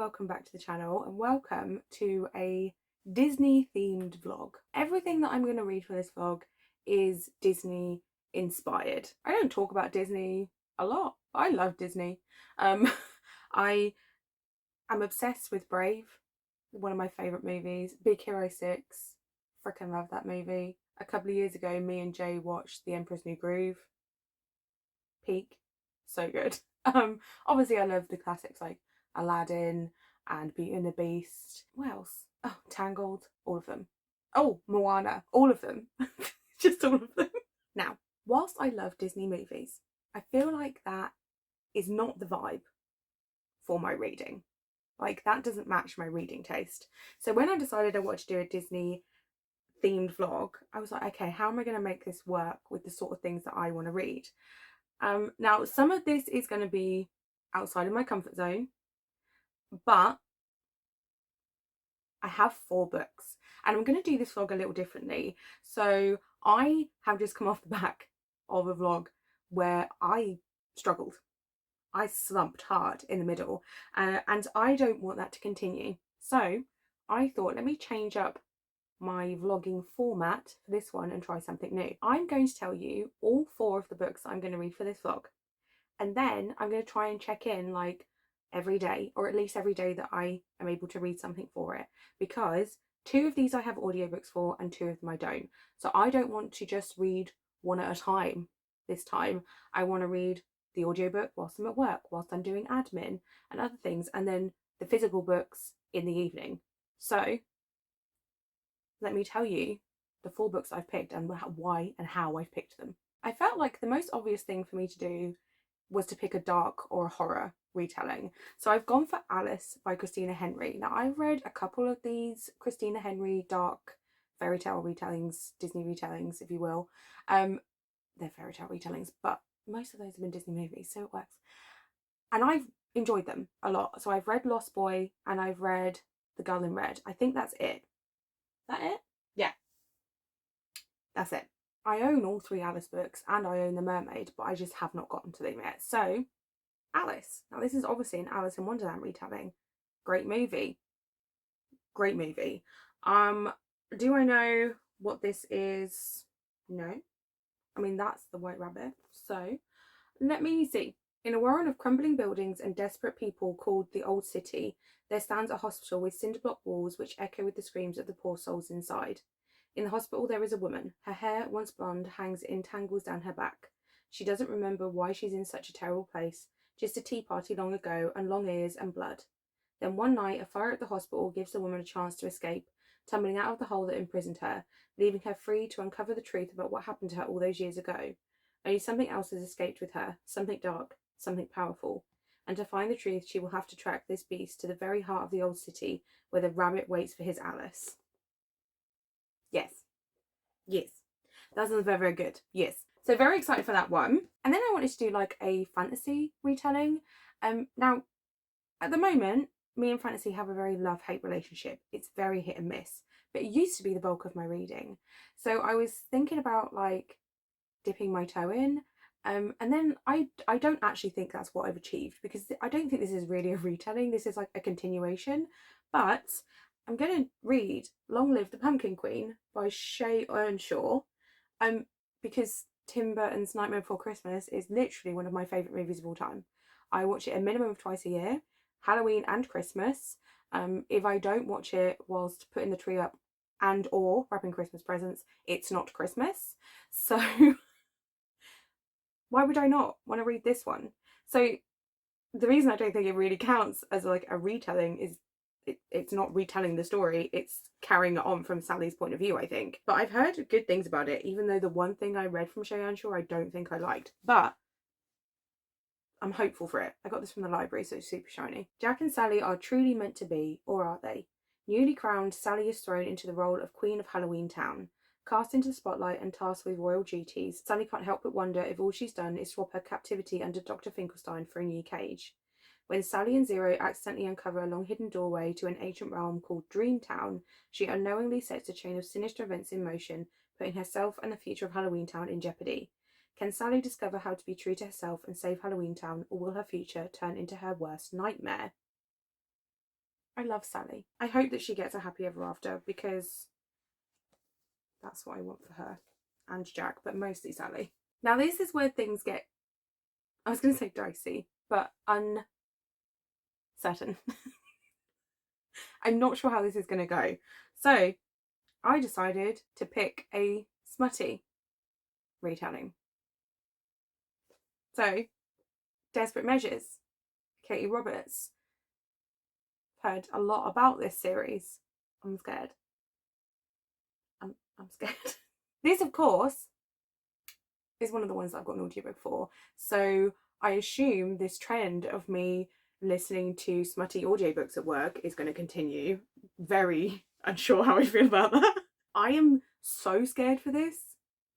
welcome back to the channel and welcome to a Disney themed vlog. Everything that I'm going to read for this vlog is Disney inspired. I don't talk about Disney a lot, but I love Disney. I am obsessed with Brave, one of my favourite movies. Big Hero 6, freaking love that movie. A couple of years ago, me and Jay watched The Emperor's New Groove. Peak, so good. Obviously I love the classics like Aladdin and Beauty and the Beast. What else? Oh, Tangled, all of them. Oh, Moana, all of them. Just all of them. Now, whilst I love Disney movies, I feel like that is not the vibe for my reading. Like, that doesn't match my reading taste. So when I decided I wanted to do a Disney themed vlog, I was like, okay, how am I going to make this work with the sort of things that I want to read? Now, some of this is going to be outside of my comfort zone, but I have 4 books and I'm going to do this vlog a little differently. So I have just come off the back of a vlog where I struggled. I slumped hard in the middle and I don't want that to continue. So I thought, let me change up my vlogging format for this one and try something new. I'm going to tell you all 4 of the books that I'm going to read for this vlog, and then I'm going to try and check in like every day, or at least every day that I am able to read something for it, because 2 of these I have audiobooks for and 2 of them I don't. So I don't want to just read one at a time this time. I want to read the audiobook whilst I'm at work, whilst I'm doing admin and other things, and then the physical books in the evening. So let me tell you the 4 books I've picked and why and how I've picked them. I felt like the most obvious thing for me to do was to pick a dark or a horror retelling. So I've gone for Alice by Christina Henry. Now, I've read a couple of these Christina Henry dark fairy tale retellings, Disney retellings, if you will. They're fairy tale retellings, but most of those have been Disney movies, so it works. And I've enjoyed them a lot. So I've read Lost Boy and I've read The Girl in Red. I think that's it. That it? Yeah, that's it. I own all 3 Alice books and I own The Mermaid, but I just have not gotten to them yet. So, Alice. Now, this is obviously an Alice in Wonderland retelling. Great movie. Great movie. Do I know what this is? No. I mean, that's the White Rabbit. So, let me see. In a warren of crumbling buildings and desperate people called the Old City, there stands a hospital with cinder-block walls which echo with the screams of the poor souls inside. In the hospital there is a woman. Her hair, once blonde, hangs in tangles down her back. She doesn't remember why she's in such a terrible place, just a tea party long ago and long ears and blood. Then one night a fire at the hospital gives the woman a chance to escape, tumbling out of the hole that imprisoned her, leaving her free to uncover the truth about what happened to her all those years ago. Only something else has escaped with her, something dark, something powerful. And to find the truth, she will have to track this beast to the very heart of the old city, where the rabbit waits for his Alice. Yes. Yes. That sounds very, very good. Yes. So very excited for that one. And then I wanted to do like a fantasy retelling. Now, at the moment, me and fantasy have a very love-hate relationship. It's very hit and miss. But it used to be the bulk of my reading. So I was thinking about like dipping my toe in. And then I don't actually think that's what I've achieved, because I don't think this is really a retelling. This is like a continuation. But I'm going to read Long Live the Pumpkin Queen by Shay Earnshaw, because Tim Burton's Nightmare Before Christmas is literally one of my favourite movies of all time. I watch it a minimum of twice a year, Halloween and Christmas. If I don't watch it whilst putting the tree up and or wrapping Christmas presents, it's not Christmas. So why would I not want to read this one? So the reason I don't think it really counts as like a retelling is it's not retelling the story, it's carrying it on from Sally's point of view, I think. But I've heard good things about it, even though the one thing I read from Shay Earnshaw I don't think I liked. But I'm hopeful for it. I got this from the library, so it's super shiny. Jack and Sally are truly meant to be, or are they? Newly crowned, Sally is thrown into the role of Queen of Halloween Town. Cast into the spotlight and tasked with royal duties, Sally can't help but wonder if all she's done is swap her captivity under Dr. Finkelstein for a new cage. When Sally and Zero accidentally uncover a long-hidden doorway to an ancient realm called Dreamtown, she unknowingly sets a chain of sinister events in motion, putting herself and the future of Halloween Town in jeopardy. Can Sally discover how to be true to herself and save Halloween Town, or will her future turn into her worst nightmare? I love Sally. I hope that she gets a happy ever after, because that's what I want for her and Jack, but mostly Sally. Now this is where things get, I was going to say dicey, but uncertain. I'm not sure how this is going to go. So I decided to pick a smutty retelling. So, Desperate Measures, Katie Roberts. Heard a lot about this series. I'm scared. I'm scared. This, of course, is one of the ones that I've got an audiobook for. So I assume this trend of me listening to smutty audiobooks at work is going to continue. Very unsure how I feel about that. I am so scared for this.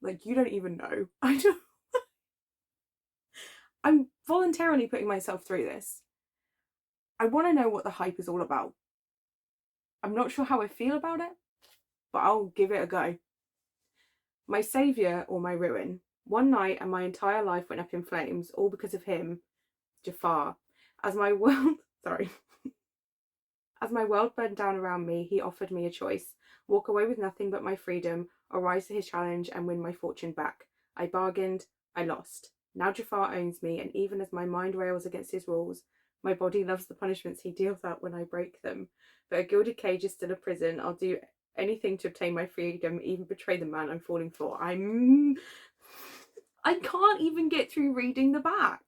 Like, you don't even know. I'm voluntarily putting myself through this. I want to know what the hype is all about. I'm not sure how I feel about it, but I'll give it a go. My saviour or my ruin. One night and my entire life went up in flames, all because of him, Jafar. As my world burned down around me, he offered me a choice: walk away with nothing but my freedom, or rise to his challenge and win my fortune back. I bargained, I lost. Now Jafar owns me, and even as my mind rails against his rules, my body loves the punishments he deals out when I break them. But a gilded cage is still a prison. I'll do anything to obtain my freedom, even betray the man I'm falling for. I can't even get through reading the back.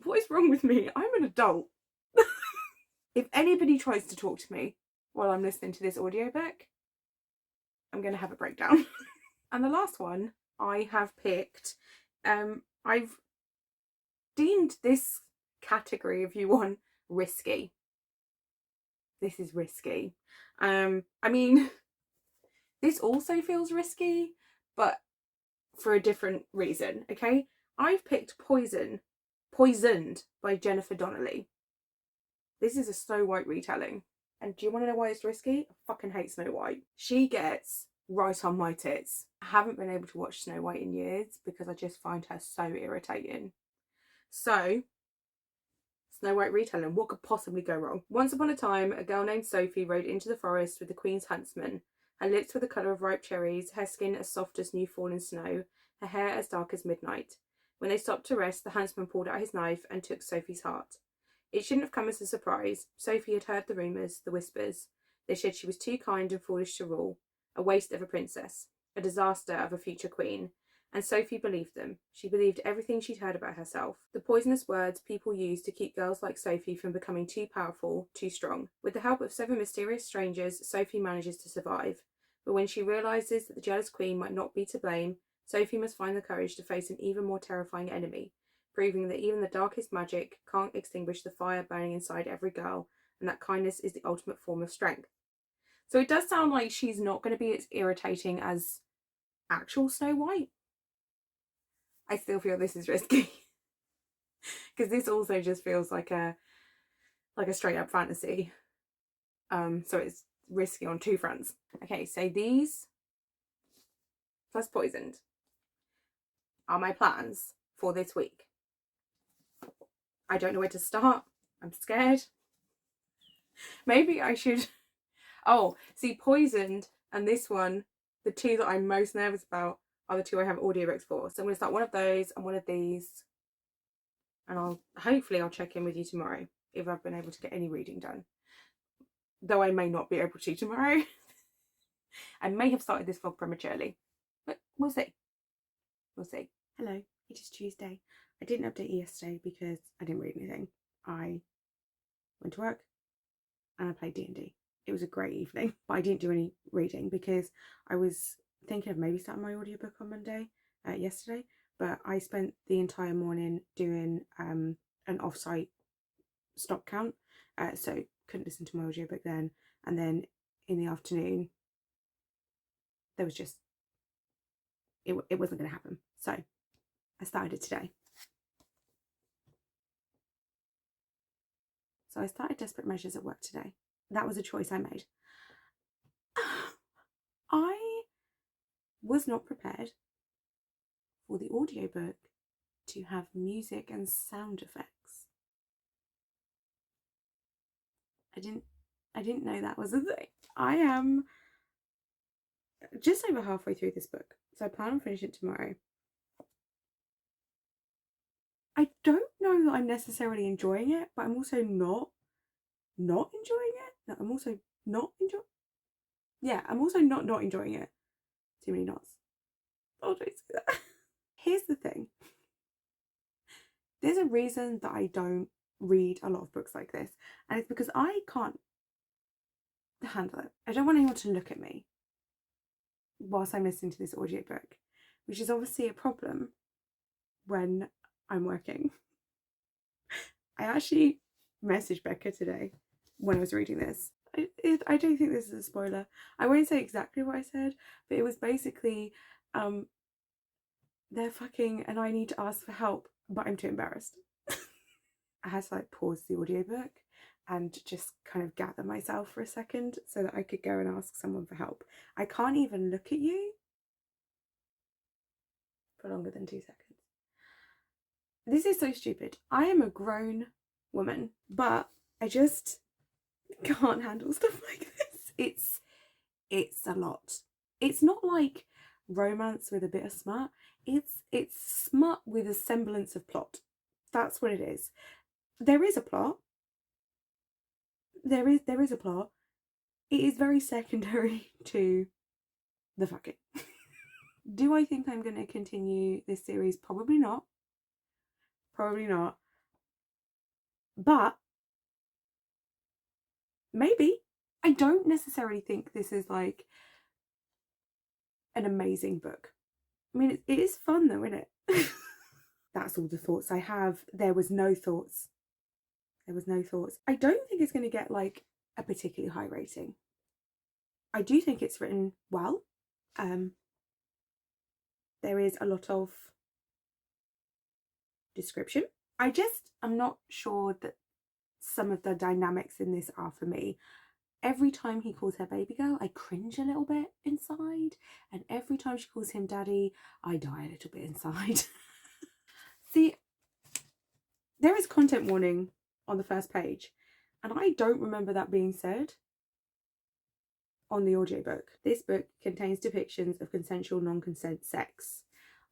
What is wrong with me? I'm an adult. If anybody tries to talk to me while I'm listening to this audiobook, I'm going to have a breakdown. And the last one I have picked, I've deemed this category, if you want, risky. This is risky. I mean, this also feels risky, but for a different reason, okay? I've picked Poisoned by Jennifer Donnelly. This is a Snow White retelling. And do you want to know why it's risky? I fucking hate Snow White. She gets right on my tits. I haven't been able to watch Snow White in years because I just find her so irritating. So, Snow White retelling, what could possibly go wrong? Once upon a time, a girl named Sophie rode into the forest with the Queen's huntsman. Her lips were the colour of ripe cherries, her skin as soft as new fallen snow, her hair as dark as midnight. When they stopped to rest, the huntsman pulled out his knife and took Sophie's heart. It shouldn't have come as a surprise. Sophie had heard the rumours, the whispers. They said she was too kind and foolish to rule, a waste of a princess, a disaster of a future queen. And Sophie believed them. She believed everything she'd heard about herself. The poisonous words people use to keep girls like Sophie from becoming too powerful, too strong. With the help of 7 mysterious strangers, Sophie manages to survive. But when she realises that the jealous queen might not be to blame, Sophie must find the courage to face an even more terrifying enemy, proving that even the darkest magic can't extinguish the fire burning inside every girl, and that kindness is the ultimate form of strength. So it does sound like she's not going to be as irritating as actual Snow White. I still feel this is risky. Because this also just feels like a straight up fantasy. So it's risky on 2 fronts. Okay, so these plus Poisoned are my plans for this week. I don't know where to start. I'm scared. Maybe I should... Oh, see, Poisoned and this one, the 2 that I'm most nervous about are the 2 I have audiobooks for. So I'm going to start one of those and one of these. And hopefully I'll check in with you tomorrow if I've been able to get any reading done. Though I may not be able to tomorrow. I may have started this vlog prematurely. But we'll see. We'll see. Hello, it is Tuesday. I didn't update you yesterday because I didn't read anything. I went to work and I played D&D. It was a great evening, but I didn't do any reading because I was thinking of maybe starting my audiobook on Monday, yesterday, but I spent the entire morning doing an off-site stop count, so couldn't listen to my audiobook then, and then in the afternoon there was just, it wasn't going to happen, so I started it today. So I started Desperate Measures at work today. That was a choice I made. I was not prepared for the audiobook to have music and sound effects. I didn't know that was a thing. I am just over halfway through this book, so I plan on finishing it tomorrow. I don't know that I'm necessarily enjoying it, but I'm also not enjoying it. No, I'm also not enjoying. Yeah, I'm also not enjoying it. Too many knots. Oh, don't say that. Here's the thing. There's a reason that I don't read a lot of books like this, and it's because I can't handle it. I don't want anyone to look at me whilst I'm listening to this audiobook, which is obviously a problem when I'm working. I actually messaged Becca today when I was reading this. I don't think this is a spoiler. I won't say exactly what I said, but it was basically they're fucking and I need to ask for help, but I'm too embarrassed. I had to like pause the audiobook and just kind of gather myself for a second so that I could go and ask someone for help. I can't even look at you for longer than 2 seconds. This is so stupid. I am a grown woman, but I just can't handle stuff like this. It's a lot. It's not like romance with a bit of smut. It's smut with a semblance of plot. That's what it is. There is a plot. There is a plot. It is very secondary to the fucking. Do I think I'm going to continue this series? Probably not. Probably not. But maybe. I don't necessarily think this is like an amazing book. I mean, it is fun though, isn't it? That's all the thoughts I have. There was no thoughts. There was no thoughts. I don't think it's going to get like a particularly high rating. I do think it's written well. There is a lot of description. I'm not sure that some of the dynamics in this are for me. Every time he calls her baby girl, I cringe a little bit inside. And every time she calls him daddy, I die a little bit inside. See, there is content warning on the first page, and I don't remember that being said on the audiobook. This book contains depictions of consensual non-consent sex.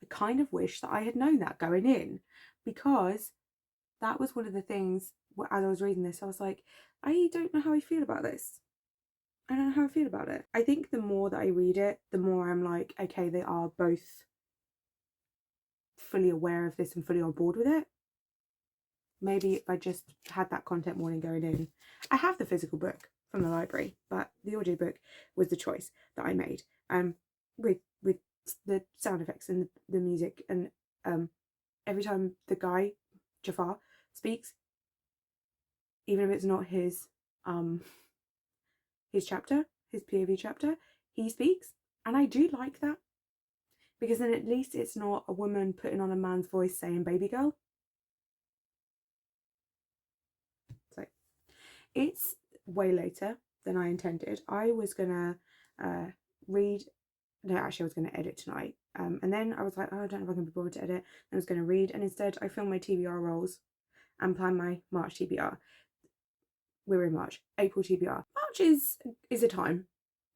I kind of wish that I had known that going in, because that was one of the things as I was reading this, I was like, I don't know how I feel about this. I don't know how I feel about it. I think the more that I read it, the more I'm like, okay, they are both fully aware of this and fully on board with it. Maybe if I just had that content warning going in. I have the physical book from the library, but the audiobook was the choice that I made. With the sound effects and the music, and every time the guy Jafar speaks, even if it's not his chapter, his POV chapter, he speaks, and I do like that, because then at least it's not a woman putting on a man's voice saying baby girl. So it's way later than I intended. I was gonna read. No, actually, I was gonna edit tonight. And then I was like, oh, I don't know if I can be bothered to edit. I was gonna read, and instead I filmed my TBR rolls and planned my March TBR. We're in March. April TBR. March is a time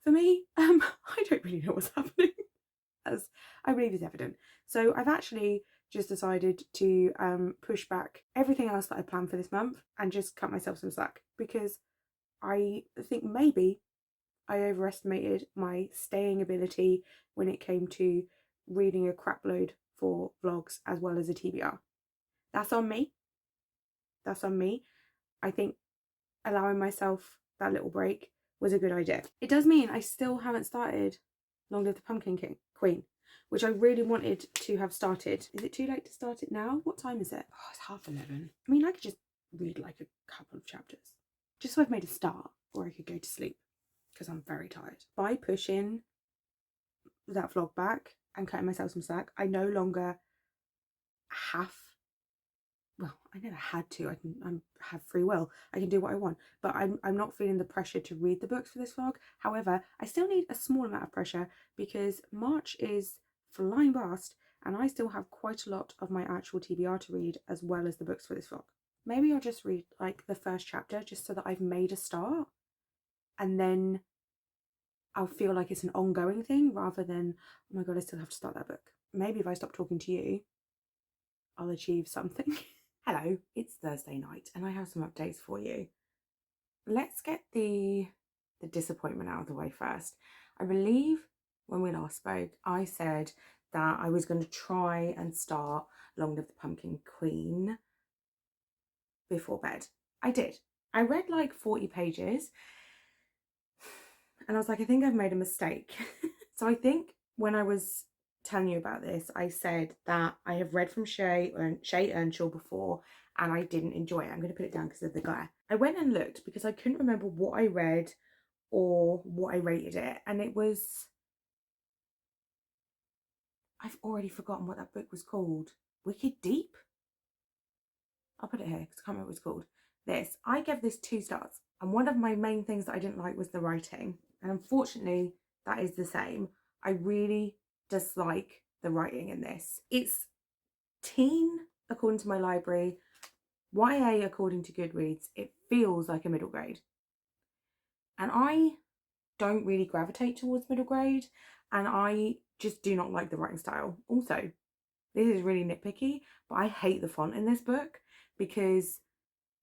for me. I don't really know what's happening, as I believe is evident. So I've actually just decided to push back everything else that I planned for this month and just cut myself some slack, because I think maybe I overestimated my staying ability when it came to reading a crap load for vlogs as well as a TBR. That's on me. That's on me. I think allowing myself that little break was a good idea. It does mean I still haven't started Long Live the Pumpkin Queen, which I really wanted to have started. Is it too late to start it now? What time is it? Oh, it's 11:30. I mean, I could just read like a couple of chapters, just so I've made a start, or I could go to sleep, because I'm very tired. By pushing that vlog back and cutting myself some slack, I no longer have, well, I never had to. I have free will. I can do what I want, but I'm not feeling the pressure to read the books for this vlog. However, I still need a small amount of pressure, because March is flying past and I still have quite a lot of my actual TBR to read, as well as the books for this vlog. maybe I'll just read like the first chapter just so that I've made a start, and then I'll feel like it's an ongoing thing rather than, oh my God, I still have to start that book. Maybe if I stop talking to you, I'll achieve something. Hello, it's Thursday night and I have some updates for you. Let's get the disappointment out of the way first. I believe when we last spoke, I said that I was going to try and start Long Live the Pumpkin Queen before bed. I did. I read like 40 pages and I was like, I think I've made a mistake. So I think when I was telling you about this, I said that I have read from Shay Earnshaw before and I didn't enjoy it. I'm going to put it down because of the glare. I went and looked because I couldn't remember what I read or what I rated it, and it was, I've already forgotten what that book was called. Wicked Deep? I'll put it here because I can't remember what it's called. This, I gave this 2 stars, and one of my main things that I didn't like was the writing, and unfortunately that is the same. I really dislike the writing in this. It's teen according to my library, YA according to Goodreads. It feels like a middle grade, and I don't really gravitate towards middle grade, and I just do not like the writing style. Also, this is really nitpicky, but I hate the font in this book because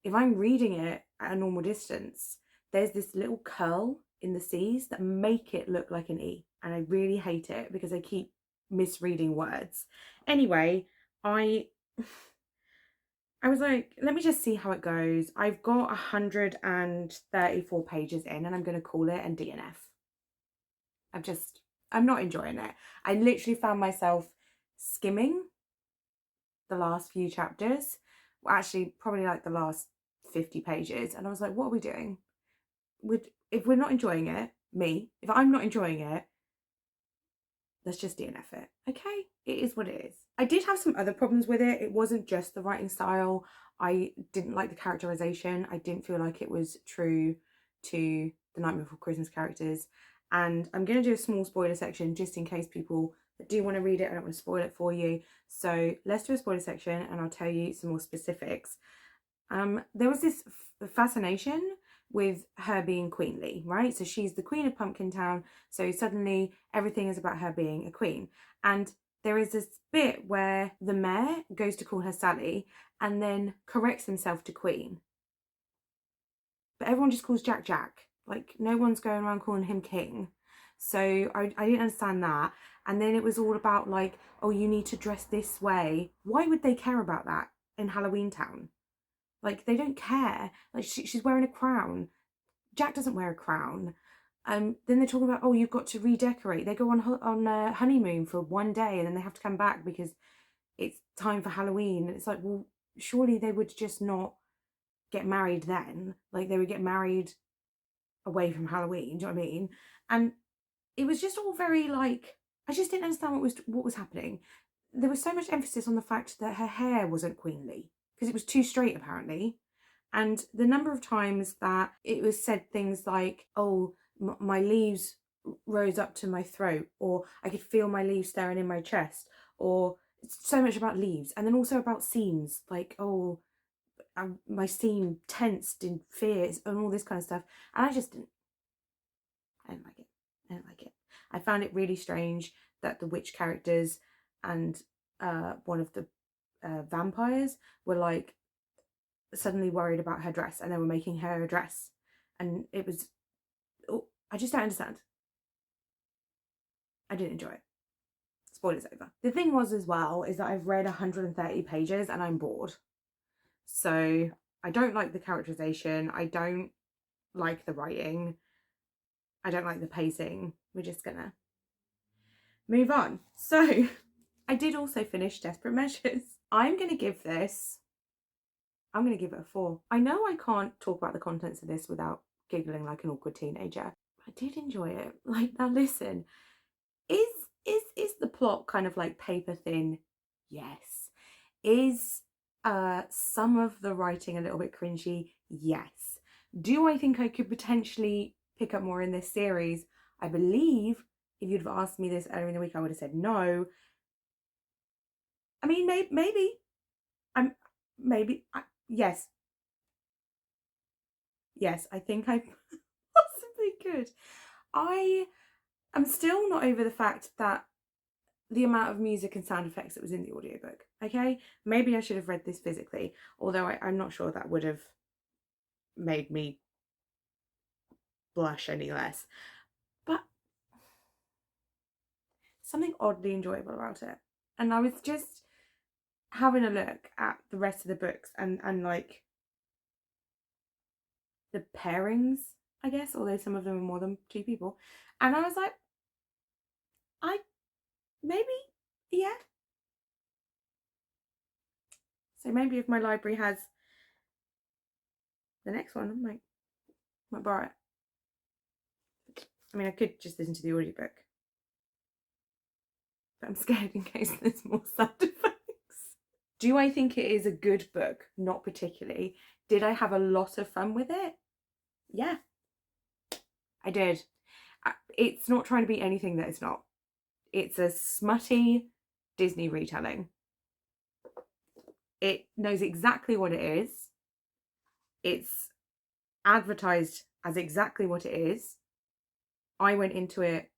if I'm reading it at a normal distance, there's this little curl in the C's that make it look like an E, and I really hate it because I keep misreading words. Anyway, I was like, let me just see how it goes. I've got 134 pages in and I'm going to call it and DNF. I'm not enjoying it. I literally found myself skimming the last few chapters. Well, actually, probably like the last 50 pages. And I was like, what are we doing? If we're not enjoying it, if I'm not enjoying it, let's just DNF it. Okay, it is what it is. I did have some other problems with it. It wasn't just the writing style. I didn't like the characterization. I didn't feel like it was true to the Nightmare Before Christmas characters. And I'm going to do a small spoiler section just in case people that do want to read it, I don't want to spoil it for you. So let's do a spoiler section and I'll tell you some more specifics. There was this fascination with her being queenly, right? So she's the queen of Pumpkin Town. So suddenly everything is about her being a queen. And there is this bit where the mayor goes to call her Sally and then corrects himself to queen. But everyone just calls Jack Jack. Like, no one's going around calling him king. So I didn't understand that. And then it was all about like, oh, you need to dress this way. Why would they care about that in Halloween Town? Like, they don't care. Like, she's wearing a crown. Jack doesn't wear a crown. Then they're talking about, oh, you've got to redecorate. They go on a honeymoon for one day and then they have to come back because it's time for Halloween. And it's like, well, surely they would just not get married then. Like, they would get married away from Halloween. Do you know what I mean? And it was just all very like, I just didn't understand what was happening. There was so much emphasis on the fact that her hair wasn't queenly because it was too straight apparently. And the number of times that it was said things like, oh, my leaves rose up to my throat, or I could feel my leaves staring in my chest, or so much about leaves. And then also about seams, like, oh, my seam tensed in fear and all this kind of stuff. And I didn't like it. I didn't like it. I found it really strange that the witch characters and one of the vampires were like suddenly worried about her dress and they were making her a dress, and it was, oh, I just don't understand. I didn't enjoy it. Spoilers over. The thing was as well is that I've read 130 pages and I'm bored. So I don't like the characterization. I don't like the writing. I don't like the pacing. We're just gonna move on. So I did also finish Desperate Measures. I'm gonna give it a 4. I know I can't talk about the contents of this without giggling like an awkward teenager. I did enjoy it. Like, now listen, is the plot kind of like paper thin? Yes. Is some of the writing a little bit cringy? Yes. Do I think I could potentially pick up more in this series? I believe if you'd have asked me this earlier in the week, I would have said no. I mean, maybe. Yes. Yes, I think I possibly could. I am still not over the fact that the amount of music and sound effects that was in the audiobook. Okay, maybe I should have read this physically, although I'm not sure that would have made me blush any less. But something oddly enjoyable about it. And I was just having a look at the rest of the books and like the pairings, I guess, although some of them are more than two people. And I was like, I maybe, yeah. So maybe if my library has the next one, I might borrow it. I mean, I could just listen to the audiobook, but I'm scared in case there's more sound effects. Do I think it is a good book? Not particularly. Did I have a lot of fun with it? Yeah, I did. It's not trying to be anything that it's not. It's a smutty Disney retelling. It knows exactly what it is. It's advertised as exactly what it is. I went into it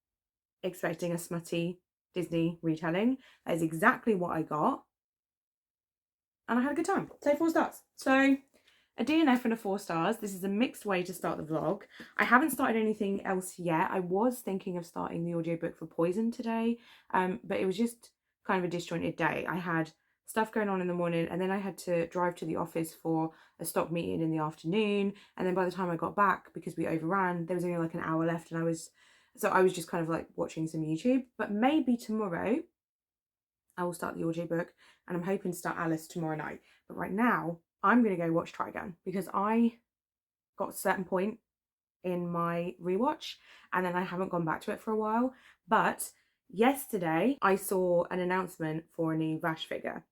expecting a smutty Disney retelling. That is exactly what I got. And I had a good time. So 4 stars. So a DNF and a 4 stars. This is a mixed way to start the vlog. I haven't started anything else yet. I was thinking of starting the audiobook for Poison today, but it was just kind of a disjointed day. I had stuff going on in the morning, and then I had to drive to the office for a stock meeting in the afternoon. And then by the time I got back, because we overran, there was only like an hour left, and I was just kind of like watching some YouTube. But maybe tomorrow I will start the audiobook, and I'm hoping to start Alice tomorrow night. But right now, I'm going to go watch Trigun because I got a certain point in my rewatch and then I haven't gone back to it for a while. But yesterday, I saw an announcement for a new Vash figure.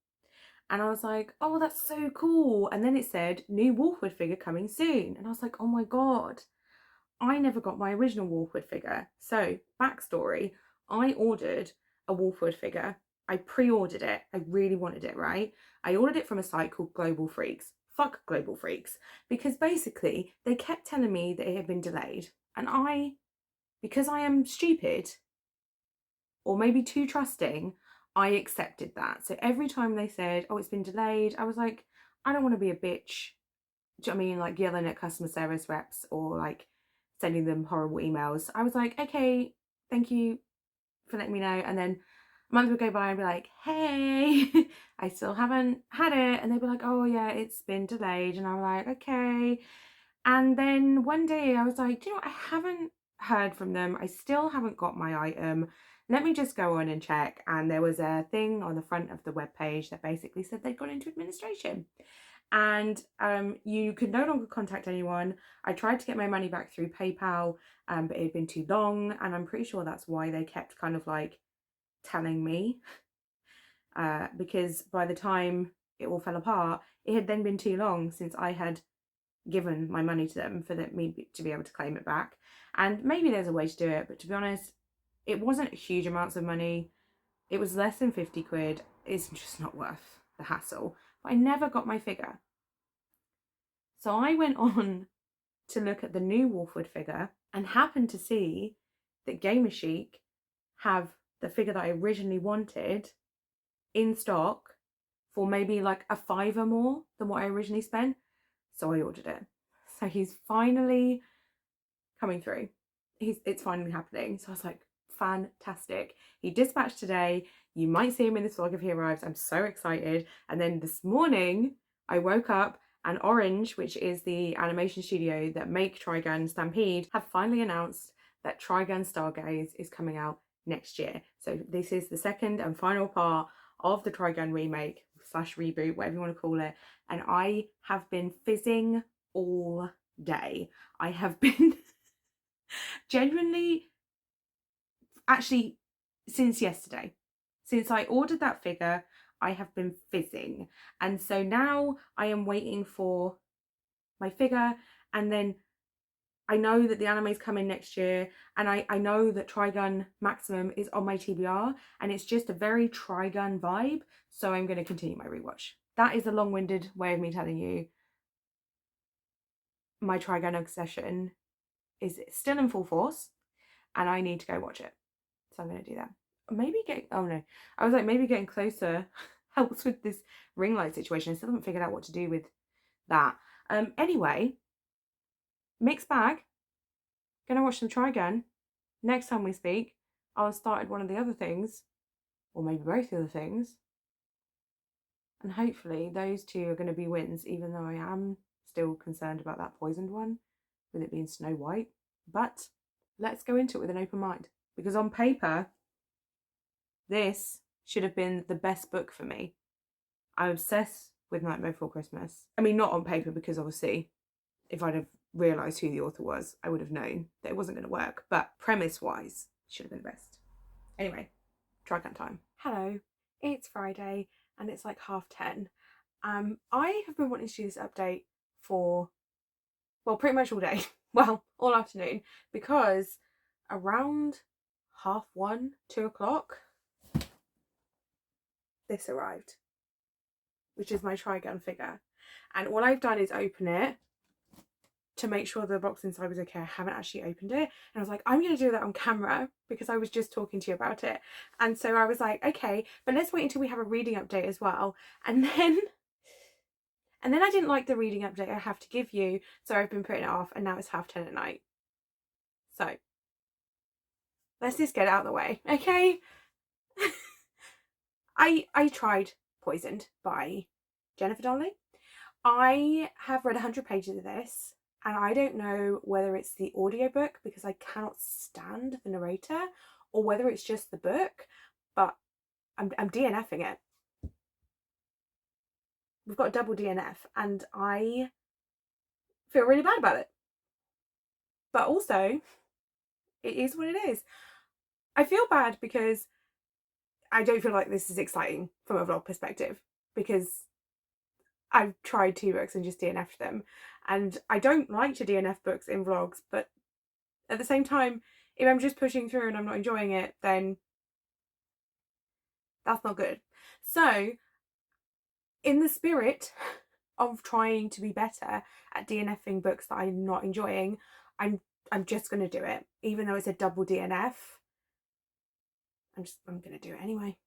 And I was like, oh, that's so cool. And then it said, new Wolfwood figure coming soon. And I was like, oh my God, I never got my original Wolfwood figure. So, backstory, I ordered a Wolfwood figure. I pre-ordered it. I really wanted it, right? I ordered it from a site called Global Freaks. Fuck Global Freaks. Because basically, they kept telling me that it had been delayed. And because I am stupid, or maybe too trusting, I accepted that. So every time they said, oh, it's been delayed, I was like, I don't want to be a bitch. Do you know what I mean? Like yelling at customer service reps or like sending them horrible emails. I was like, okay, thank you for letting me know. And then a month would go by and be like, hey, I still haven't had it. And they'd be like, oh yeah, it's been delayed. And I'm like, okay. And then one day I was like, do you know what? I haven't heard from them. I still haven't got my item. Let me just go on and check. And there was a thing on the front of the webpage that basically said they'd gone into administration. And you could no longer contact anyone. I tried to get my money back through PayPal, but it had been too long, and I'm pretty sure that's why they kept kind of like telling me, because by the time it all fell apart, it had then been too long since I had given my money to them for me to be able to claim it back. And maybe there's a way to do it, but to be honest, it wasn't huge amounts of money. It was less than 50 quid. It's just not worth the hassle. But I never got my figure. So I went on to look at the new Wolfwood figure and happened to see that Gamer Chic have the figure that I originally wanted in stock for maybe like a £5 more than what I originally spent. So I ordered it. So he's finally coming through. It's finally happening. So I was like, fantastic. He dispatched today. You might see him in this vlog if he arrives. I'm so excited. And then this morning I woke up and Orange, which is the animation studio that make Trigun Stampede, have finally announced that Trigun Stargaze is coming out next year. So this is the second and final part of the Trigun remake / reboot, whatever you want to call it. And I have been fizzing all day. I have been genuinely, actually, since yesterday. Since I ordered that figure, I have been fizzing. And so now I am waiting for my figure, and then I know that the anime's coming next year, and I know that Trigun Maximum is on my TBR, and it's just a very Trigun vibe, so I'm going to continue my rewatch. that is a long-winded way of me telling you my Trigun obsession is still in full force and I need to go watch it. So I'm going to do that. Maybe getting, oh no, I was like, maybe getting closer helps with this ring light situation. I still haven't figured out what to do with that. Anyway, mixed bag. Gonna watch some Trigun. Next time we speak, I'll have started one of the other things, or maybe both the other things. And hopefully those two are going to be wins, even though I am still concerned about that poisoned one, with it being Snow White. But let's go into it with an open mind. Because on paper, this should have been the best book for me. I'm obsessed with Nightmare Before Christmas. I mean, not on paper, because obviously, if I'd have realised who the author was, I would have known that it wasn't going to work. But premise-wise, should have been the best. Anyway, Trigun time. Hello, it's Friday and it's like 10:30. I have been wanting to do this update for, well, pretty much all day. Well, all afternoon, because around 1:30, 2 o'clock, this arrived, which is my Trigun figure. And all I've done is open it to make sure the box inside was okay. I haven't actually opened it. And I was like, I'm going to do that on camera because I was just talking to you about it. And so I was like, okay, but let's wait until we have a reading update as well. And then I didn't like the reading update I have to give you. So I've been putting it off and now it's 10:30 at night. So let's just get it out of the way, okay? I tried Poisoned by Jennifer Donnelly. I have read 100 pages of this. And I don't know whether it's the audiobook because I cannot stand the narrator, or whether it's just the book, but I'm DNFing it. We've got a double DNF and I feel really bad about it. But also, it is what it is. I feel bad because I don't feel like this is exciting from a vlog perspective, because I've tried 2 books and just DNF'd them. And I don't like to DNF books in vlogs, but at the same time, if I'm just pushing through and I'm not enjoying it, then that's not good. So, in the spirit of trying to be better at DNFing books that I'm not enjoying, I'm just going to do it. Even though it's a double DNF, I'm going to do it anyway.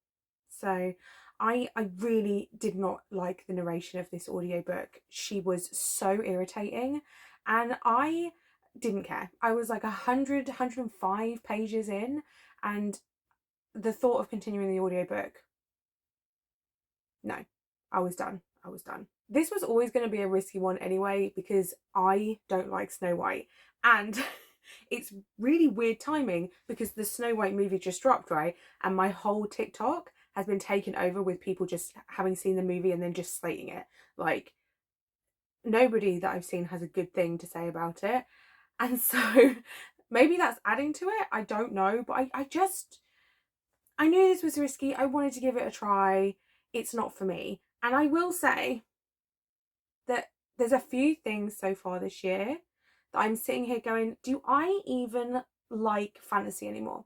So I really did not like the narration of this audiobook. She was so irritating and I didn't care. I was like 105 pages in, and the thought of continuing the audiobook, no, I was done. This was always going to be a risky one anyway, because I don't like Snow White, and it's really weird timing because the Snow White movie just dropped, right? And my whole TikTok has been taken over with people just having seen the movie and then just slating it. Like, nobody that I've seen has a good thing to say about it. And so maybe that's adding to it. I don't know. But I knew this was risky. I wanted to give it a try. It's not for me. And I will say that there's a few things so far this year that I'm sitting here going, do I even like fantasy anymore?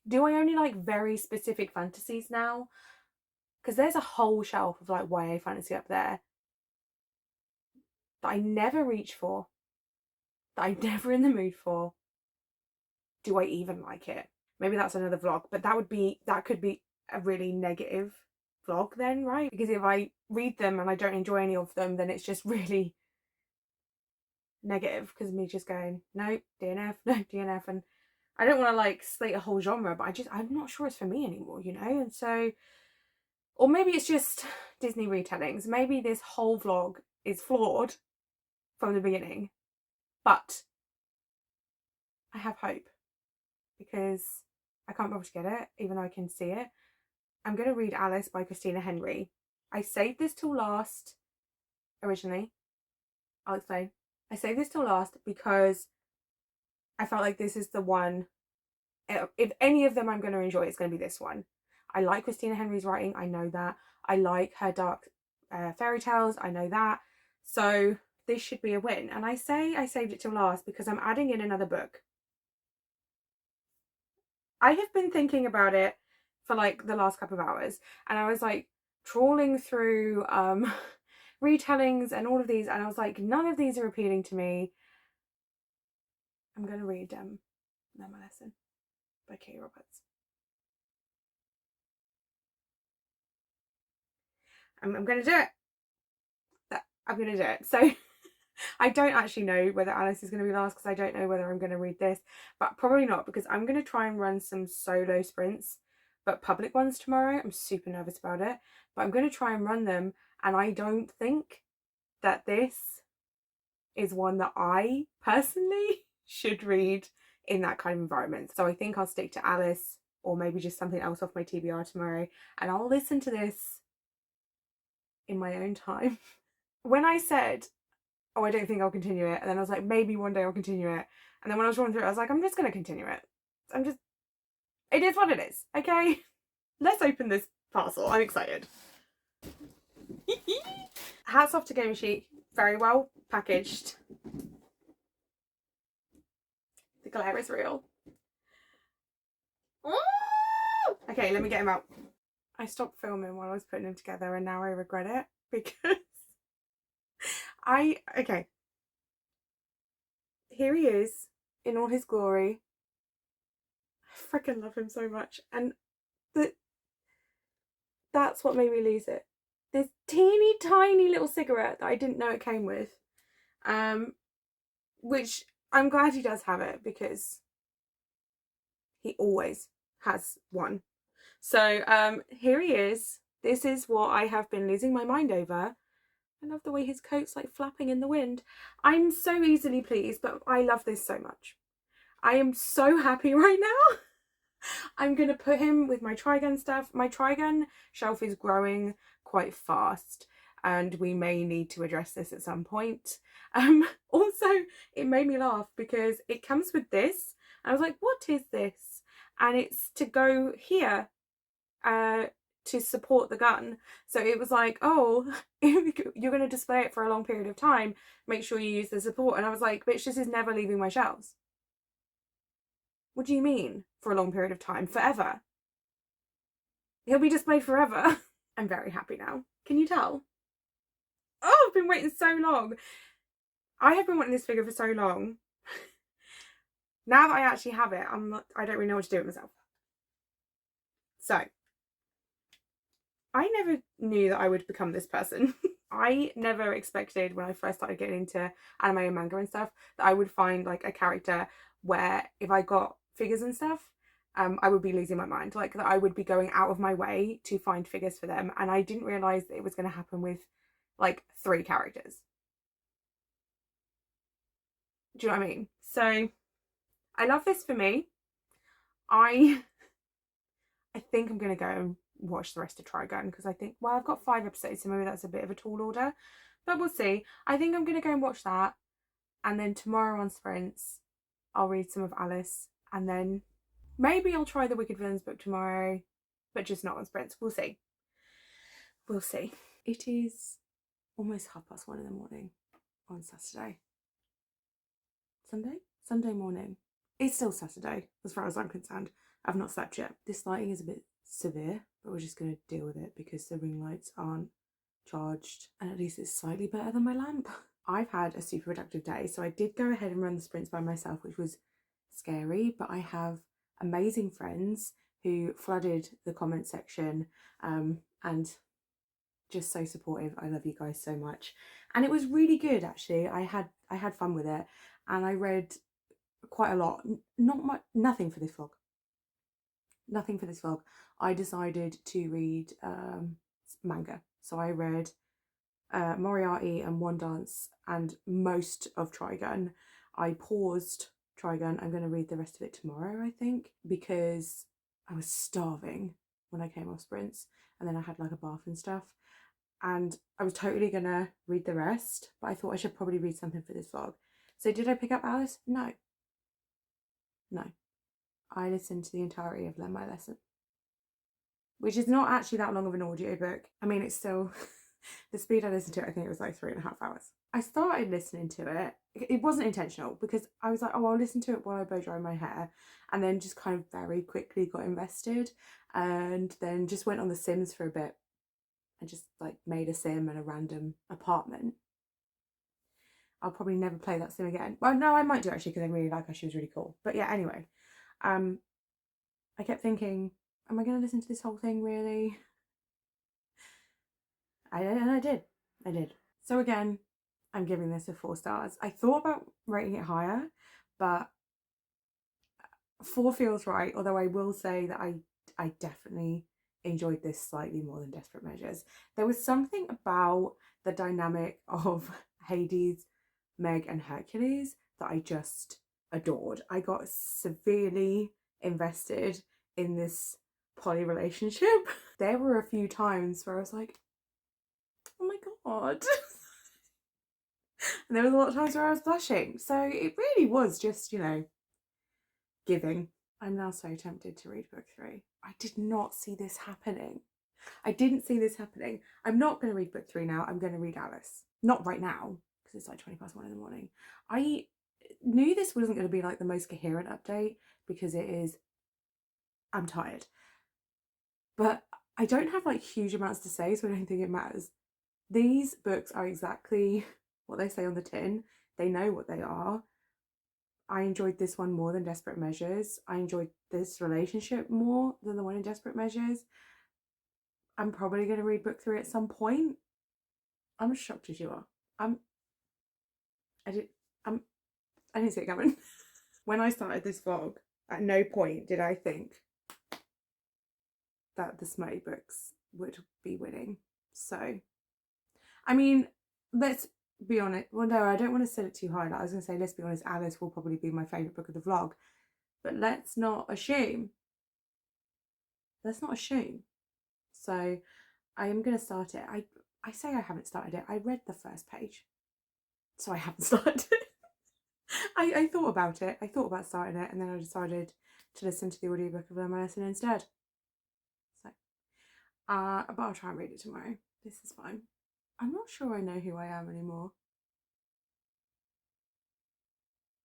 Do I only like very specific fantasies now? Because there's a whole shelf of like YA fantasy up there that I never reach for, that I'm never in the mood for. Do I even like it? Maybe that's another vlog, but that could be a really negative vlog then, right? Because if I read them and I don't enjoy any of them, then it's just really negative, because me just going, no, DNF, no, DNF. And I don't want to like slate a whole genre, but I'm not sure it's for me anymore, you know? And so, or maybe it's just Disney retellings. Maybe this whole vlog is flawed from the beginning, but I have hope because I can't bother to get it, even though I can see it. I'm going to read Alice by Christina Henry. I saved this till last originally. I'll explain. I saved this till last because I felt like this is the one. If any of them I'm going to enjoy, it's going to be this one. I like Christina Henry's writing. I know that. I like her dark fairy tales. I know that. So this should be a win. And I say I saved it till last because I'm adding in another book. I have been thinking about it for like the last couple of hours, and I was like, trawling through retellings and all of these, and I was like, none of these are appealing to me. I'm going to read Learn My Lesson by Katie Roberts. I'm going to do it. I'm going to do it. So I don't actually know whether Alice is going to be last, because I don't know whether I'm going to read this, but probably not, because I'm going to try and run some solo sprints, but public ones tomorrow. I'm super nervous about it, but I'm going to try and run them, and I don't think that this is one that I personally should read in that kind of environment. So I think I'll stick to Alice, or maybe just something else off my TBR tomorrow, and I'll listen to this in my own time. When I said, oh, I don't think I'll continue it, and then I was like, maybe one day I'll continue it, and then when I was going through it, I was like, I'm just going to continue it. It is what it is, okay? Let's open this parcel. I'm excited. Hats off to Game Chic. Very well packaged. The glare is real. Okay, let me get him out. I stopped filming while I was putting them together, and now I regret it, because okay. Here he is in all his glory. I freaking love him so much, and that's what made me lose it. This teeny tiny little cigarette that I didn't know it came with, which I'm glad he does have it, because he always has one. So here he is. This is what I have been losing my mind over. I love the way his coat's like flapping in the wind. I'm so easily pleased, but I love this so much. I am so happy right now. I'm going to put him with my Trigun stuff. My Trigun shelf is growing quite fast, and we may need to address this at some point. Also, it made me laugh because it comes with this. I was like, what is this? And it's to go here to support the gun. So it was like, oh, if you're going to display it for a long period of time, make sure you use the support. And I was like, bitch, this is never leaving my shelves. What do you mean for a long period of time? Forever. He'll be displayed forever. I'm very happy now. Can you tell? Oh, I've been waiting so long. I have been wanting this figure for so long. Now that I actually have it, I don't really know what to do with myself. So, I never knew that I would become this person. I never expected, when I first started getting into anime and manga and stuff, that I would find like a character where if I got figures and stuff, I would be losing my mind. Like, that I would be going out of my way to find figures for them. And I didn't realise that it was going to happen with like 3 characters. Do you know what I mean? So I love this for me. I think I'm going to go and watch the rest of Trigun, because I think, well, I've got 5 episodes, so maybe that's a bit of a tall order, but we'll see. I think I'm going to go and watch that, and then tomorrow on sprints I'll read some of Alice, and then maybe I'll try the Wicked Villains book tomorrow, but just not on sprints. We'll see. We'll see. It is almost 1:30 in the morning on Saturday. Sunday morning. It's still Saturday as far as I'm concerned. I've not slept yet. This lighting is a bit severe, but we're just going to deal with it because the ring lights aren't charged, and at least it's slightly better than my lamp. I've had a super productive day, so I did go ahead and run the sprints by myself, which was scary, but I have amazing friends who flooded the comment section and just so supportive. I love you guys so much, and it was really good actually. I had fun with it, and I read quite a lot. Not much, nothing for this vlog. Nothing for this vlog. I decided to read manga, so I read Moriarty and One Dance and most of Trigun. I paused Trigun. I'm going to read the rest of it tomorrow, I think, because I was starving when I came off sprints, and then I had like a bath and stuff, and I was totally going to read the rest, but I thought I should probably read something for this vlog. So did I pick up Alice? No. I listened to the entirety of Learn My Lesson, which is not actually that long of an audiobook. I mean, it's still the speed I listened to it, I think it was like 3.5 hours. I started listening to it. It wasn't intentional, because I was like, oh, I'll listen to it while I blow dry my hair, and then just kind of very quickly got invested, and then just went on The Sims for a bit, and just like made a sim in a random apartment, I'll probably never play that sim again. Well, no, I might do actually, because I really like her. She was really cool. But yeah, anyway, I kept thinking, am I going to listen to this whole thing really? And I did. So again, I'm giving this a 4 stars. I thought about rating it higher, but 4 feels right. Although I will say that I definitely enjoyed this slightly more than Desperate Measures. There was something about the dynamic of Hades, Meg, and Hercules that I just adored. I got severely invested in this poly relationship. There were a few times where I was like, oh my god. And there was a lot of times where I was blushing. So it really was just, you know, giving. I'm now so tempted to read book 3. I did not see this happening. I didn't see this happening. I'm not going to read book 3 now. I'm going to read Alice. Not right now, because it's like 1:20 in the morning. I knew this wasn't going to be like the most coherent update, because it is, I'm tired. But I don't have like huge amounts to say, so I don't think it matters. These books are exactly what they say on the tin. They know what they are. I enjoyed this one more than Desperate Measures. I enjoyed this relationship more than the one in Desperate Measures. I'm probably going to read book 3 at some point. I'm as shocked as you are. I didn't see it coming. When I started this vlog, at no point did I think that the smutty books would be winning. So, I mean, let's be honest. Well, no, I don't want to set it too high. Like I was going to say, let's be honest, Alice will probably be my favourite book of the vlog. But let's not assume. So I am going to start it. I say I haven't started it. I read the first page. So I haven't started it. I thought about it. I thought about starting it, and then I decided to listen to the audiobook of Learn My Lesson instead. So, but I'll try and read it tomorrow. This is fine. I'm not sure I know who I am anymore.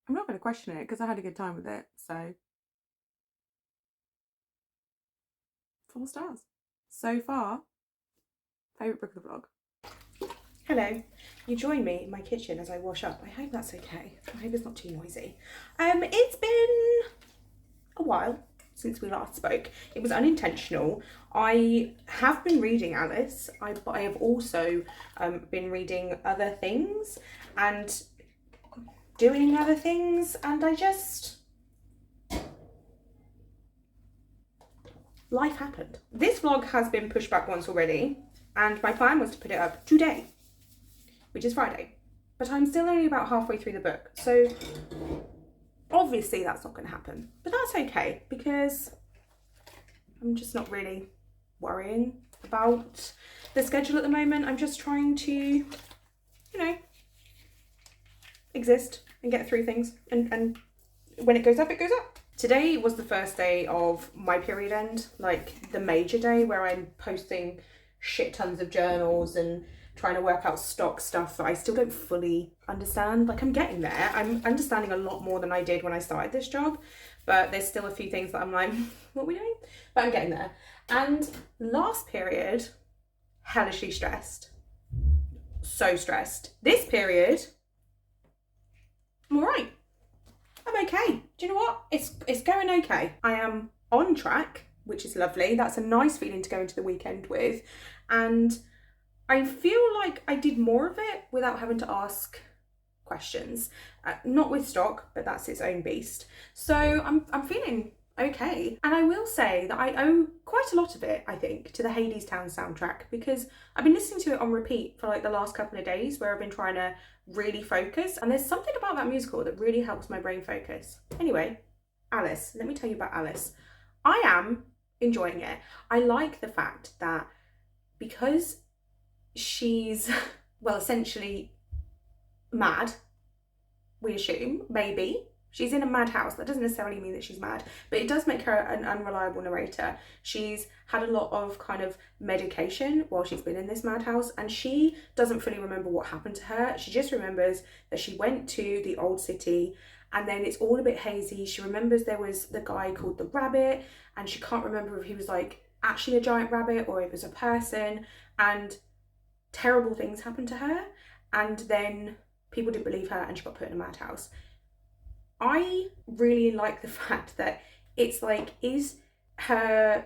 I'm not going to question it because I had a good time with it. So 4 stars. So far, favourite book of the vlog. Hello, you join me in my kitchen as I wash up. I hope that's okay. I hope it's not too noisy. It's been a while since we last spoke. It was unintentional. I have been reading Alice, but I have also been reading other things and doing other things, and life happened. This vlog has been pushed back once already, and my plan was to put it up today, which is Friday, but I'm still only about halfway through the book, so obviously that's not going to happen, but that's okay because I'm just not really worrying about the schedule at the moment. I'm just trying to, you know, exist and get through things, and when it goes up, it goes up. Today was the first day of my period end, like the major day where I'm posting shit tons of journals and trying to work out stock stuff that I still don't fully understand. Like, I'm getting there. I'm understanding a lot more than I did when I started this job, but there's still a few things that I'm like, what are we doing? But I'm getting there. And last period, hellishly stressed. So stressed. This period, I'm all right. I'm okay. Do you know what? It's going okay. I am on track, which is lovely. That's a nice feeling to go into the weekend with. And I feel like I did more of it without having to ask questions. Not with stock, but that's its own beast. So I'm feeling okay. And I will say that I owe quite a lot of it, I think, to the Hades Town soundtrack, because I've been listening to it on repeat for like the last couple of days where I've been trying to really focus. And there's something about that musical that really helps my brain focus. Anyway, Alice, let me tell you about Alice. I am enjoying it. I like the fact that because she's, well, essentially mad, we assume, maybe. She's in a madhouse. That doesn't necessarily mean that she's mad, but it does make her an unreliable narrator. She's had a lot of kind of medication while she's been in this madhouse, and she doesn't fully remember what happened to her. She just remembers that she went to the old city, and then it's all a bit hazy. She remembers there was the guy called the Rabbit, and she can't remember if he was like actually a giant rabbit or it was a person, and terrible things happened to her, and then people didn't believe her and she got put in a madhouse. I really like the fact that it's like, is her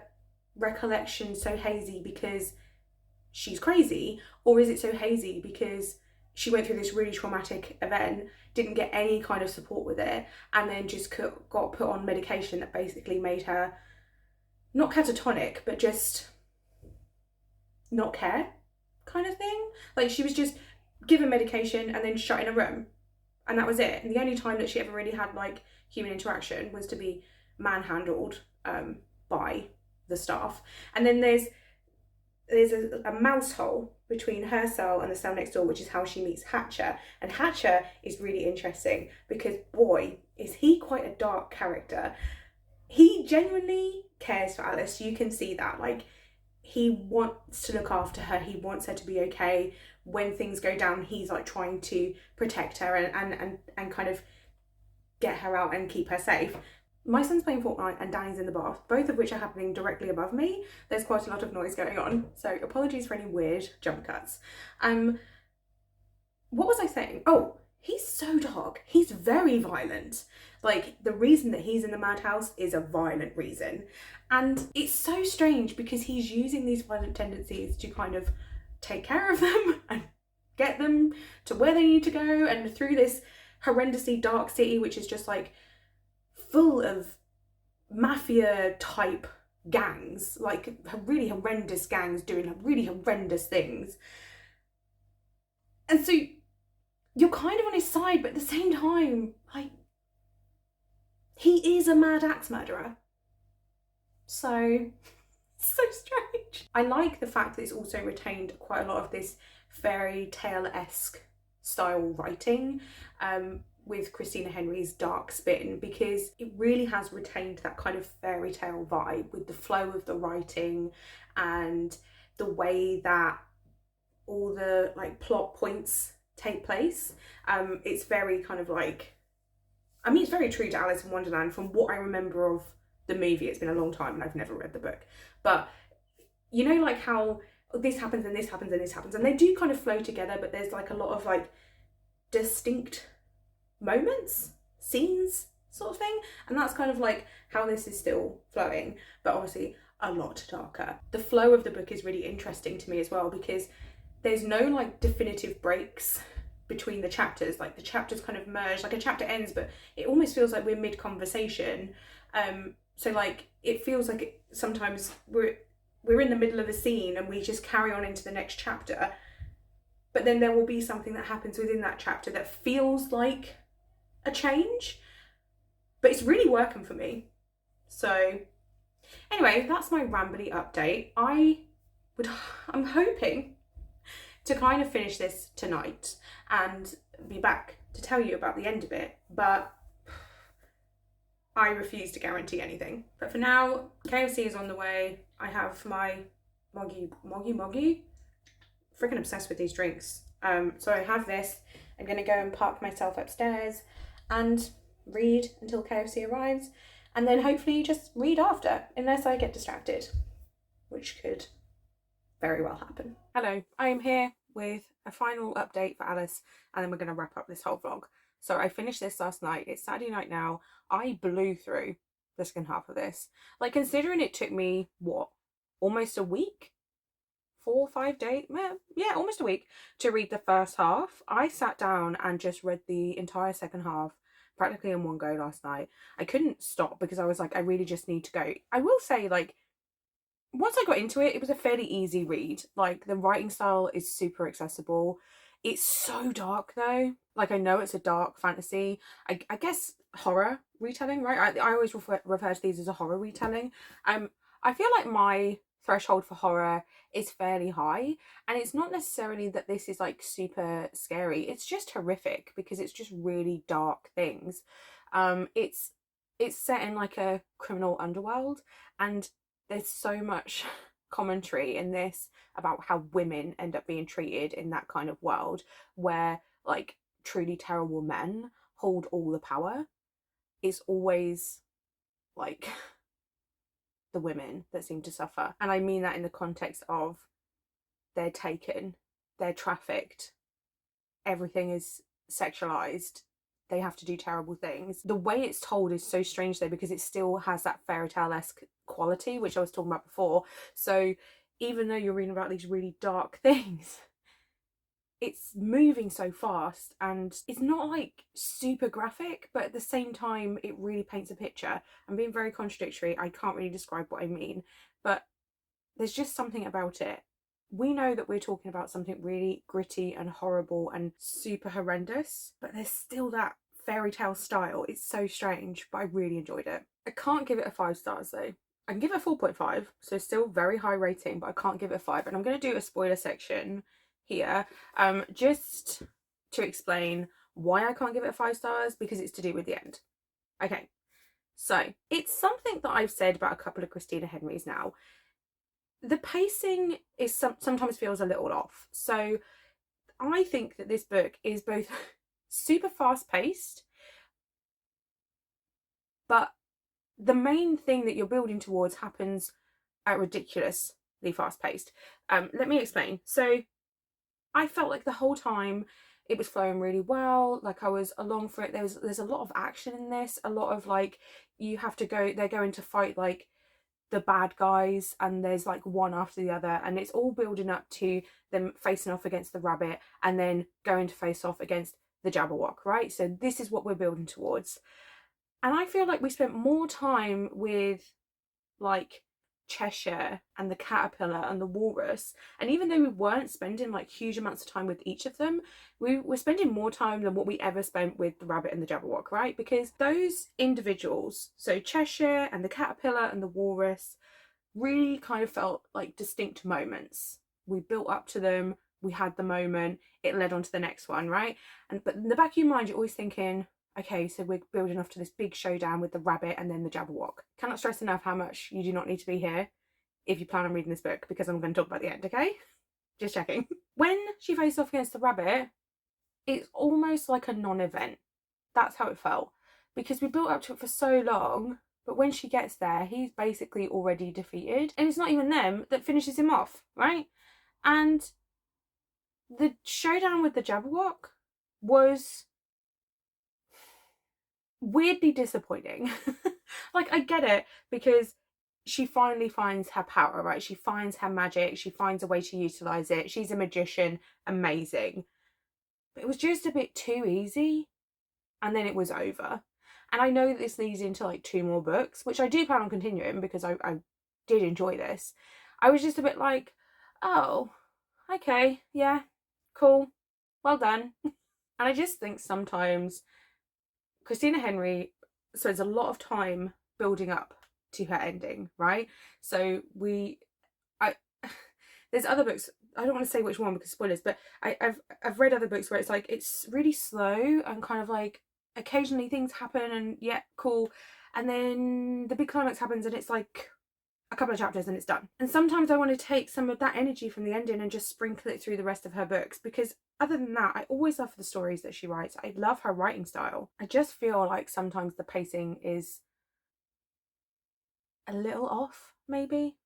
recollection so hazy because she's crazy, or is it so hazy because she went through this really traumatic event, didn't get any kind of support with it, and then just got put on medication that basically made her not catatonic, but just not care kind of thing. Like, she was just given medication and then shut in a room, and that was it. And the only time that she ever really had like human interaction was to be manhandled by the staff. And then there's a mouse hole between her cell and the cell next door, which is how she meets Hatcher. And Hatcher is really interesting because, boy, is he quite a dark character. He genuinely cares for Alice. You can see that. Like, he wants to look after her. He wants her to be okay. When things go down, he's like trying to protect her and kind of get her out and keep her safe. My son's playing Fortnite and Danny's in the bath, both of which are happening directly above me. There's quite a lot of noise going on, so apologies for any weird jump cuts. What was I saying? Oh, he's so dark. He's very violent. Like, the reason that he's in the madhouse is a violent reason. And it's so strange because he's using these violent tendencies to kind of take care of them and get them to where they need to go, and through this horrendously dark city, which is just like full of mafia type gangs, like really horrendous gangs doing really horrendous things. And so you're kind of on his side, but at the same time, like, he is a mad axe murderer. So strange. I like the fact that it's also retained quite a lot of this fairy tale-esque style writing, with Christina Henry's dark spin, because it really has retained that kind of fairy tale vibe with the flow of the writing and the way that all the like plot points take place. It's very kind of like, I mean, it's very true to Alice in Wonderland from what I remember of the movie. It's been a long time and I've never read the book, but you know, like how this happens and this happens and this happens, and they do kind of flow together, but there's like a lot of like distinct moments, scenes sort of thing, and that's kind of like how this is still flowing, but obviously a lot darker. The flow of the book is really interesting to me as well, because there's no like definitive breaks between the chapters. Like, the chapters kind of merge, like a chapter ends but it almost feels like we're mid-conversation. So like, it feels like sometimes we're in the middle of a scene and we just carry on into the next chapter, but then there will be something that happens within that chapter that feels like a change, but it's really working for me. So anyway, that's my rambly update. I'm hoping to kind of finish this tonight and be back to tell you about the end of it, but I refuse to guarantee anything. But for now, KFC is on the way. I have my moggy. Freaking obsessed with these drinks. So I have this. I'm gonna go and park myself upstairs and read until KFC arrives, and then hopefully just read after, unless I get distracted, which could very well happen. Hello, I am here with a final update for Alice, and then we're gonna wrap up this whole vlog. So I finished this last night. It's Saturday night now. I blew through the second half of this. Like, considering it took me, what, almost a week? 4 or 5 days? Yeah, almost a week to read the first half. I sat down and just read the entire second half practically in one go last night. I couldn't stop because I was like, I really just need to go. I will say, like, once I got into it, it was a fairly easy read. Like, the writing style is super accessible. It's so dark though. Like, I know it's a dark fantasy. I guess horror retelling, right? I always refer to these as a horror retelling. I feel like my threshold for horror is fairly high, and it's not necessarily that this is like super scary. It's just horrific because it's just really dark things. It's set in like a criminal underworld, and there's so much commentary in this about how women end up being treated in that kind of world where like truly terrible men hold all the power. It's always like the the women that seem to suffer. And I mean that in the context of they're taken, they're trafficked, everything is sexualized, they have to do terrible things. The way it's told is so strange though, because it still has that fairy tale-esque quality, which I was talking about before. So even though you're reading about these really dark things, it's moving so fast, and it's not like super graphic, but at the same time it really paints a picture. I'm being very contradictory, I can't really describe what I mean, but there's just something about it. We know that we're talking about something really gritty and horrible and super horrendous, but there's still that fairy tale style. It's so strange, but I really enjoyed it. I can't give it a 5 stars though. I can give it a 4.5, so still very high rating, but I can't give it a 5. And I'm going to do a spoiler section here, just to explain why I can't give it 5 stars, because it's to do with the end. Okay, so it's something that I've said about a couple of Christina Henrys now. The pacing is sometimes feels a little off. So I think that this book is both super fast paced, but the main thing that you're building towards happens at ridiculously fast paced. Let me explain. So I felt like the whole time it was flowing really well, like I was along for it. There's a lot of action in this, a lot of like, you have to go, they're going to fight like the bad guys, and there's like one after the other, and it's all building up to them facing off against the rabbit and then going to face off against the Jabberwock, right? So this is what we're building towards. And I feel like we spent more time with like Cheshire and the caterpillar and the walrus, and even though we weren't spending like huge amounts of time with each of them, we were spending more time than what we ever spent with the rabbit and the Jabberwock, right? Because those individuals, so Cheshire and the caterpillar and the walrus, really kind of felt like distinct moments. We built up to them, we had the moment, it led on to the next one, right? But in the back of your mind you're always thinking, okay, so we're building off to this big showdown with the rabbit and then the Jabberwock. Cannot stress enough how much you do not need to be here if you plan on reading this book, because I'm going to talk about the end, okay? Just checking. When she faced off against the rabbit, it's almost like a non-event. That's how it felt. Because we built up to it for so long, but when she gets there, he's basically already defeated. And it's not even them that finishes him off, right? And the showdown with the Jabberwock was weirdly disappointing. Like, I get it, because she finally finds her power, right? She finds her magic, she finds a way to utilize it. She's a magician, amazing. But it was just a bit too easy, and then it was over. And I know that this leads into like 2 more books, which I do plan on continuing because I did enjoy this. I was just a bit like, oh, okay, yeah, cool, well done. And I just think sometimes Christina Henry spends a lot of time building up to her ending, right? So there's other books, I don't want to say which one because spoilers, but I've read other books where it's like, it's really slow and kind of like occasionally things happen and yeah, cool, and then the big climax happens and it's like a couple of chapters and it's done. And sometimes I want to take some of that energy from the ending and just sprinkle it through the rest of her books, because other than that, I always love the stories that she writes. I love her writing style. I just feel like sometimes the pacing is a little off, maybe.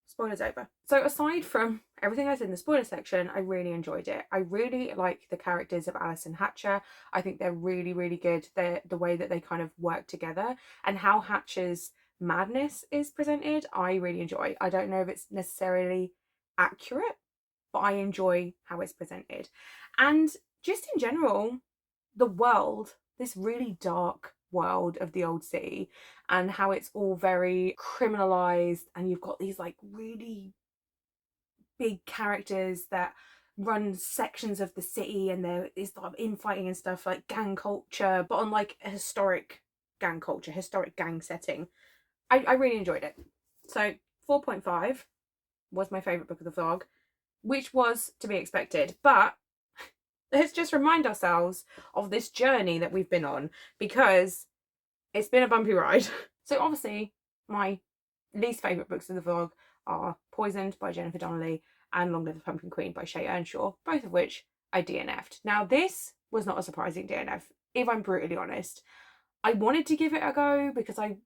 Spoilers over. So aside from everything I said in the spoiler section, I really enjoyed it. I really like the characters of Alice and Hatcher. I think they're really, really good. The way that they kind of work together and how Hatcher's madness is presented, I really enjoy. I don't know if it's necessarily accurate, but I enjoy how it's presented. And just in general, the world, this really dark world of the old city, and how it's all very criminalized, and you've got these like really big characters that run sections of the city, and there is a lot of infighting and stuff, like gang culture, but on like a historic gang culture, historic gang setting. I really enjoyed it. So 4.5 was my favourite book of the vlog, which was to be expected. But let's just remind ourselves of this journey that we've been on, because it's been a bumpy ride. So obviously my least favourite books of the vlog are Poisoned by Jennifer Donnelly and Long Live the Pumpkin Queen by Shay Earnshaw, both of which I DNF'd. Now this was not a surprising DNF, if I'm brutally honest. I wanted to give it a go because I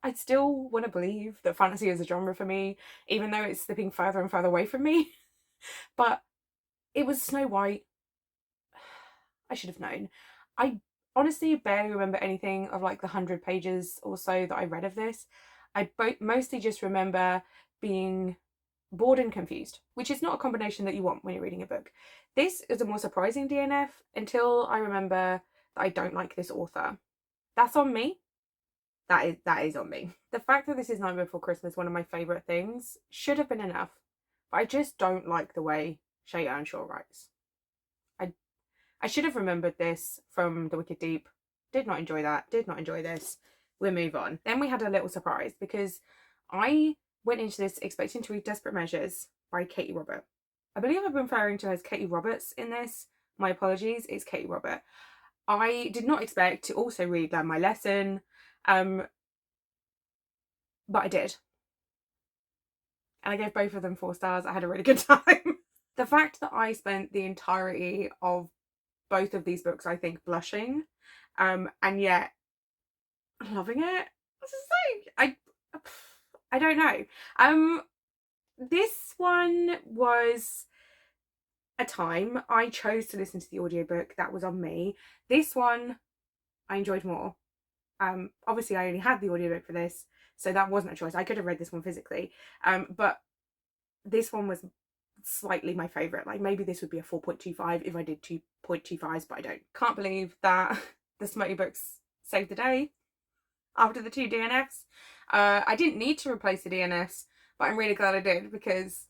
I still want to believe that fantasy is a genre for me, even though it's slipping further and further away from me. But it was Snow White. I should have known. I honestly barely remember anything of like the 100 pages or so that I read of this. I mostly just remember being bored and confused, which is not a combination that you want when you're reading a book. This is a more surprising DNF until I remember that I don't like this author. That's on me. That is on me. The fact that this is Nightmare Before Christmas, one of my favourite things, should have been enough. But I just don't like the way Shay Earnshaw writes. I should have remembered this from The Wicked Deep. Did not enjoy that. Did not enjoy this. We'll move on. Then we had a little surprise because I went into this expecting to read Desperate Measures by Katie Robert. I believe I've been referring to her as Katie Roberts in this. My apologies, it's Katie Robert. I did not expect to also read Learn My Lesson, but I did. And I gave both of them 4 stars. I had a really good time. The fact that I spent the entirety of both of these books, I think, blushing, and yet loving it. I don't know. This one was a time I chose to listen to the audiobook. That was on me. This one I enjoyed more. Obviously I only had the audiobook for this, so that wasn't a choice. I could have read this one physically, but this one was slightly my favourite. Like maybe this would be a 4.25 if I did 2.25s, but I don't. Can't believe that the Smutty books saved the day after the 2 DNFs. I didn't need to replace the DNFs, but I'm really glad I did because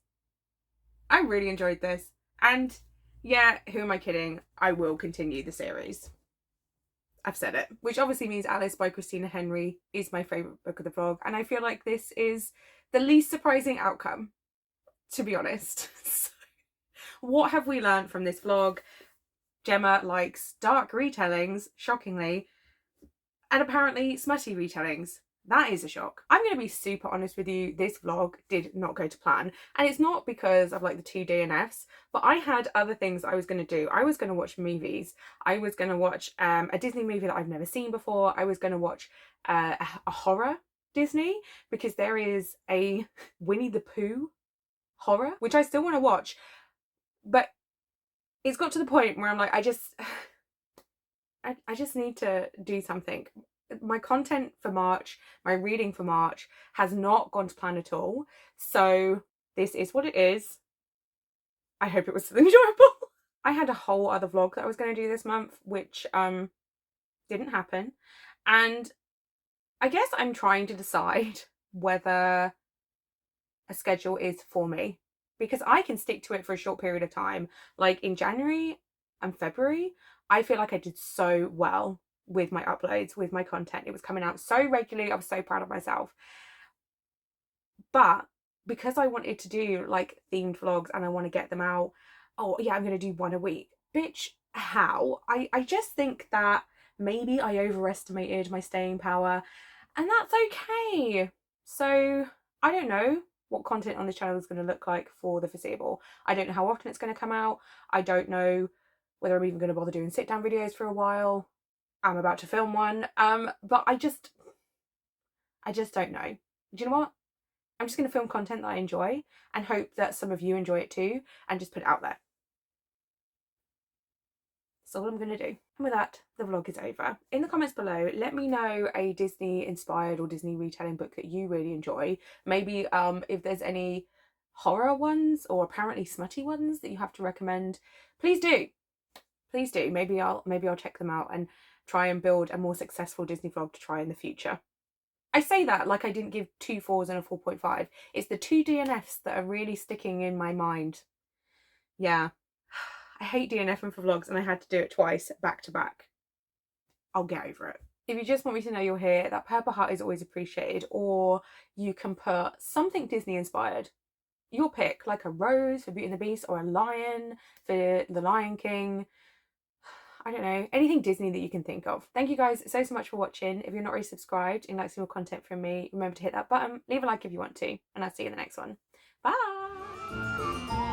I really enjoyed this. And yeah, who am I kidding? I will continue the series. I've said it. Which obviously means Alice by Christina Henry is my favourite book of the vlog, and I feel like this is the least surprising outcome, to be honest. So, what have we learned from this vlog? Gemma likes dark retellings, shockingly, and apparently smutty retellings. That is a shock. I'm going to be super honest with you, this vlog did not go to plan, and it's not because of like the 2 DNFs, but I had other things I was going to do. I was going to watch movies. I was going to watch a Disney movie that I've never seen before. I was going to watch a horror Disney, because there is a Winnie the Pooh horror, which I still want to watch, but it's got to the point where I'm like, I just need to do something. My content for March, my reading for March has not gone to plan at all. So this is what it is. I hope it was still enjoyable. I had a whole other vlog that I was going to do this month, which didn't happen. And I guess I'm trying to decide whether a schedule is for me, because I can stick to it for a short period of time. Like in January and February, I feel like I did so well with my uploads, with my content. It was coming out so regularly. I was so proud of myself. But because I wanted to do like themed vlogs and I want to get them out, oh yeah, I'm going to do 1 a week. Bitch, how? I just think that maybe I overestimated my staying power, and that's okay. So I don't know what content on this channel is going to look like for the foreseeable. I don't know how often it's going to come out. I don't know whether I'm even going to bother doing sit down videos for a while. I'm about to film one, but I just don't know. Do you know what? I'm just going to film content that I enjoy and hope that some of you enjoy it too, and just put it out there. That's all I'm going to do. And with that, the vlog is over. In the comments below, let me know a Disney inspired or Disney retelling book that you really enjoy. Maybe if there's any horror ones or apparently smutty ones that you have to recommend, please do. Please do. Maybe I'll check them out and try and build a more successful Disney vlog to try in the future. I say that like I didn't give 2 4s and a 4.5. It's the 2 DNFs that are really sticking in my mind. Yeah. I hate DNFing for vlogs, and I had to do it twice back to back. I'll get over it. If you just want me to know you're here, that purple heart is always appreciated, or you can put something Disney inspired. Your pick, like a rose for Beauty and the Beast, or a lion for The Lion King. I don't know, anything Disney that you can think of. Thank you guys so much for watching. If you're not already subscribed and like some more content from me, remember to hit that button, leave a like if you want to, and I'll see you in the next one. Bye!